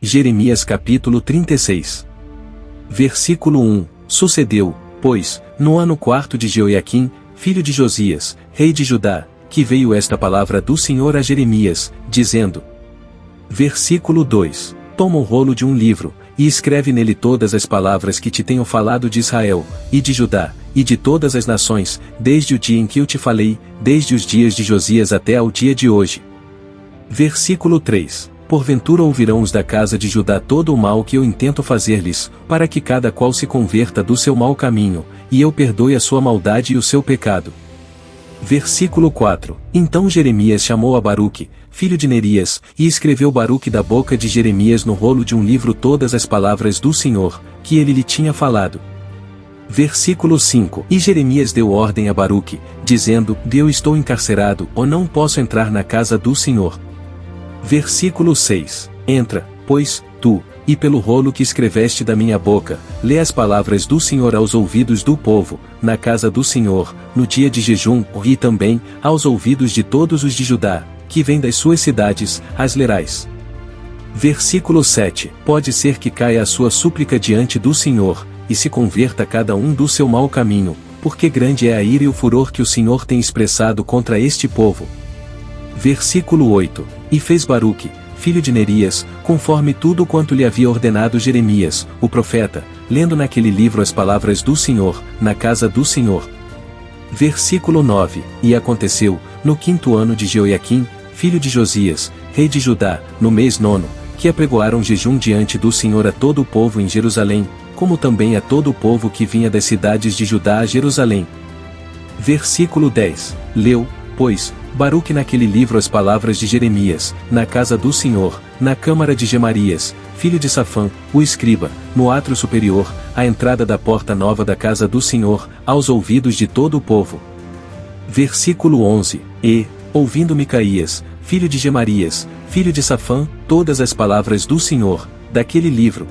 Jeremias capítulo 36. Versículo 1. Sucedeu, pois, no ano 4 de Jeoiaquim, filho de Josias, rei de Judá, que veio esta palavra do Senhor a Jeremias, dizendo. Versículo 2. Toma um rolo de um livro, e escreve nele todas as palavras que te tenho falado de Israel, e de Judá, e de todas as nações, desde o dia em que eu te falei, desde os dias de Josias até ao dia de hoje. Versículo 3. Porventura ouvirão os da casa de Judá todo o mal que eu intento fazer-lhes, para que cada qual se converta do seu mau caminho, e eu perdoe a sua maldade e o seu pecado. Versículo 4. Então Jeremias chamou a Baruque, filho de Nerias, e escreveu Baruque da boca de Jeremias no rolo de um livro todas as palavras do Senhor, que ele lhe tinha falado. Versículo 5. E Jeremias deu ordem a Baruque, dizendo, eu estou encarcerado, ou não posso entrar na casa do Senhor. Versículo 6. Entra, pois, tu, e pelo rolo que escreveste da minha boca, lê as palavras do Senhor aos ouvidos do povo, na casa do Senhor, no dia de jejum, e também, aos ouvidos de todos os de Judá, que vêm das suas cidades, as lerás. Versículo 7. Pode ser que caia a sua súplica diante do Senhor, e se converta cada um do seu mau caminho, porque grande é a ira e o furor que o Senhor tem expressado contra este povo. Versículo 8. E fez Baruque, filho de Nerias, conforme tudo quanto lhe havia ordenado Jeremias, o profeta, lendo naquele livro as palavras do Senhor, na casa do Senhor. Versículo 9. E aconteceu, no 5º ano de Jeoiaquim, filho de Josias, rei de Judá, no mês 9, que apregoaram jejum diante do Senhor a todo o povo em Jerusalém, como também a todo o povo que vinha das cidades de Judá a Jerusalém. Versículo 10. Leu, pois, Baruque naquele livro as palavras de Jeremias, na casa do Senhor, na câmara de Gemarias, filho de Safã, o escriba, no átrio superior, à entrada da porta nova da casa do Senhor, aos ouvidos de todo o povo. Versículo 11. E, ouvindo Micaías, filho de Gemarias, filho de Safã, todas as palavras do Senhor, daquele livro.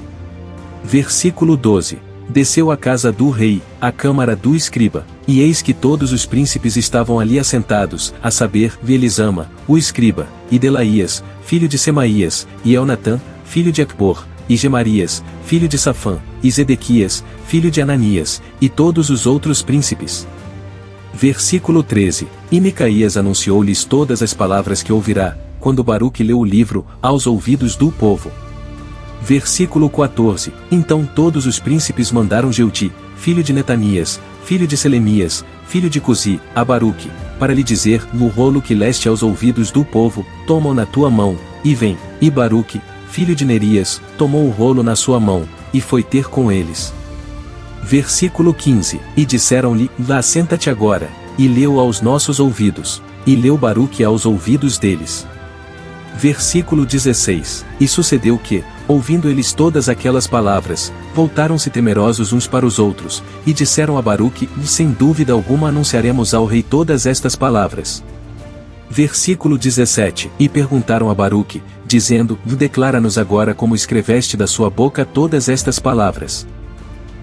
Versículo 12. Desceu à casa do rei, à câmara do escriba, e eis que todos os príncipes estavam ali assentados, a saber, Elisama, o escriba, e Delaías, filho de Semaías, e Elnatã, filho de Acbor, e Gemarias, filho de Safã, e Zedequias, filho de Ananias, e todos os outros príncipes. Versículo 13. E Micaías anunciou-lhes todas as palavras que ouvirá, quando Baruque leu o livro, aos ouvidos do povo. Versículo 14. Então todos os príncipes mandaram Jeudi, filho de Netanias, filho de Selemias, filho de Cusi, a Baruque, para lhe dizer, no rolo que leste aos ouvidos do povo, toma-o na tua mão, e vem. E Baruque, filho de Nerias, tomou o rolo na sua mão, e foi ter com eles. Versículo 15. E disseram-lhe, assenta-te agora, e leu aos nossos ouvidos. E leu Baruque aos ouvidos deles. Versículo 16. E sucedeu que, ouvindo eles todas aquelas palavras, voltaram-se temerosos uns para os outros, e disseram a Baruque, sem dúvida alguma anunciaremos ao rei todas estas palavras. Versículo 17. E perguntaram a Baruque, dizendo, declara-nos agora como escreveste da sua boca todas estas palavras.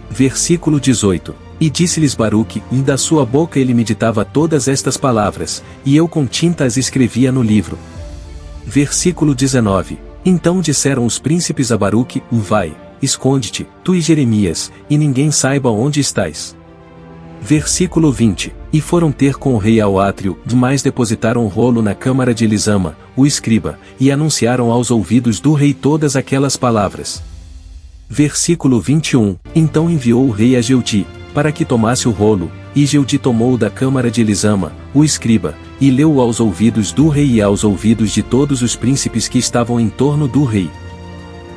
Versículo 18. E disse-lhes Baruque, da sua boca ele meditava todas estas palavras, e eu com tinta as escrevia no livro. Versículo 19. Então disseram os príncipes a Baruque, vai, esconde-te, tu e Jeremias, e ninguém saiba onde estás. Versículo 20. E foram ter com o rei ao átrio, mas depositaram o rolo na câmara de Elisama, o escriba, e anunciaram aos ouvidos do rei todas aquelas palavras. Versículo 21. Então enviou o rei a Jeudi, para que tomasse o rolo, e Jeudi tomou-o da câmara de Elisama, o escriba, e leu-o aos ouvidos do rei e aos ouvidos de todos os príncipes que estavam em torno do rei.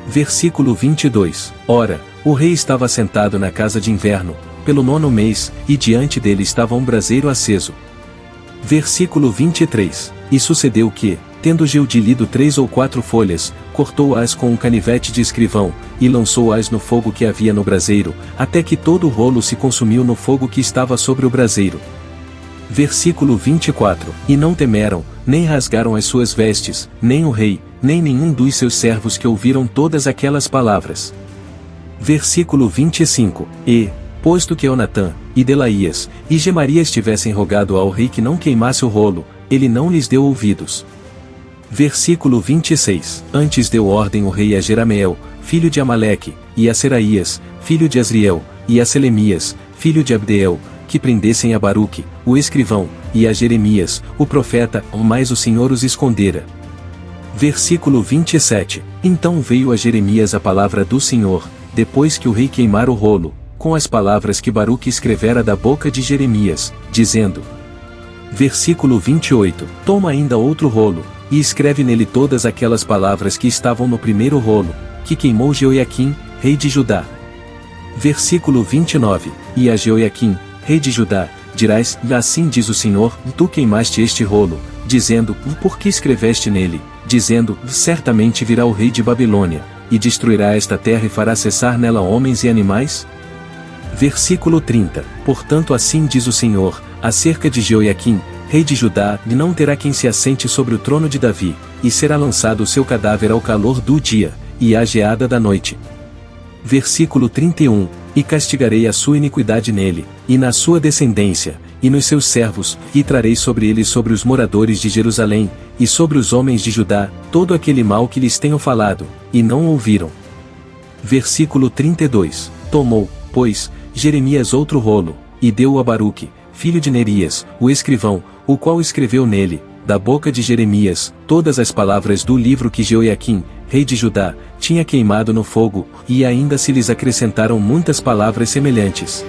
Versículo 22. Ora, o rei estava sentado na casa de inverno, pelo 9º mês, e diante dele estava um braseiro aceso. Versículo 23. E sucedeu que, tendo Jeudi lido 3 ou 4 folhas, cortou-as com um canivete de escrivão, e lançou-as no fogo que havia no braseiro, até que todo o rolo se consumiu no fogo que estava sobre o braseiro. Versículo 24. E não temeram, nem rasgaram as suas vestes, nem o rei, nem nenhum dos seus servos que ouviram todas aquelas palavras. Versículo 25. E, posto que Elnatã, e Delaías, e Gemarias tivessem rogado ao rei que não queimasse o rolo, ele não lhes deu ouvidos. Versículo 26. Antes deu ordem o rei a Jerameel, filho de Amaleque, e a Seraías, filho de Asriel, e a Selemias, filho de Abdeel, que prendessem a Baruque, o escrivão, e a Jeremias, o profeta, mas o Senhor os escondera. Versículo 27. Então veio a Jeremias a palavra do Senhor, depois que o rei queimara o rolo, com as palavras que Baruque escrevera da boca de Jeremias, dizendo. Versículo 28. Toma ainda outro rolo, e escreve nele todas aquelas palavras que estavam no primeiro rolo, que queimou Jeoiaquim, rei de Judá. Versículo 29. E a Jeoiaquim, rei de Judá, dirás, assim diz o Senhor, tu queimaste este rolo, dizendo, por que escreveste nele, dizendo, certamente virá o rei de Babilônia, e destruirá esta terra e fará cessar nela homens e animais? Versículo 30. Portanto assim diz o Senhor, acerca de Jeoiaquim, rei de Judá, não terá quem se assente sobre o trono de Davi, e será lançado o seu cadáver ao calor do dia, e à geada da noite. Versículo 31. E castigarei a sua iniquidade nele, e na sua descendência, e nos seus servos, e trarei sobre eles sobre os moradores de Jerusalém, e sobre os homens de Judá, todo aquele mal que lhes tenho falado, e não ouviram. Versículo 32. Tomou, pois, Jeremias outro rolo, e deu-o a Baruque, filho de Nerias, o escrivão, o qual escreveu nele, da boca de Jeremias, todas as palavras do livro que Jeoiaquim, rei de Judá, tinha queimado no fogo, e ainda se lhes acrescentaram muitas palavras semelhantes.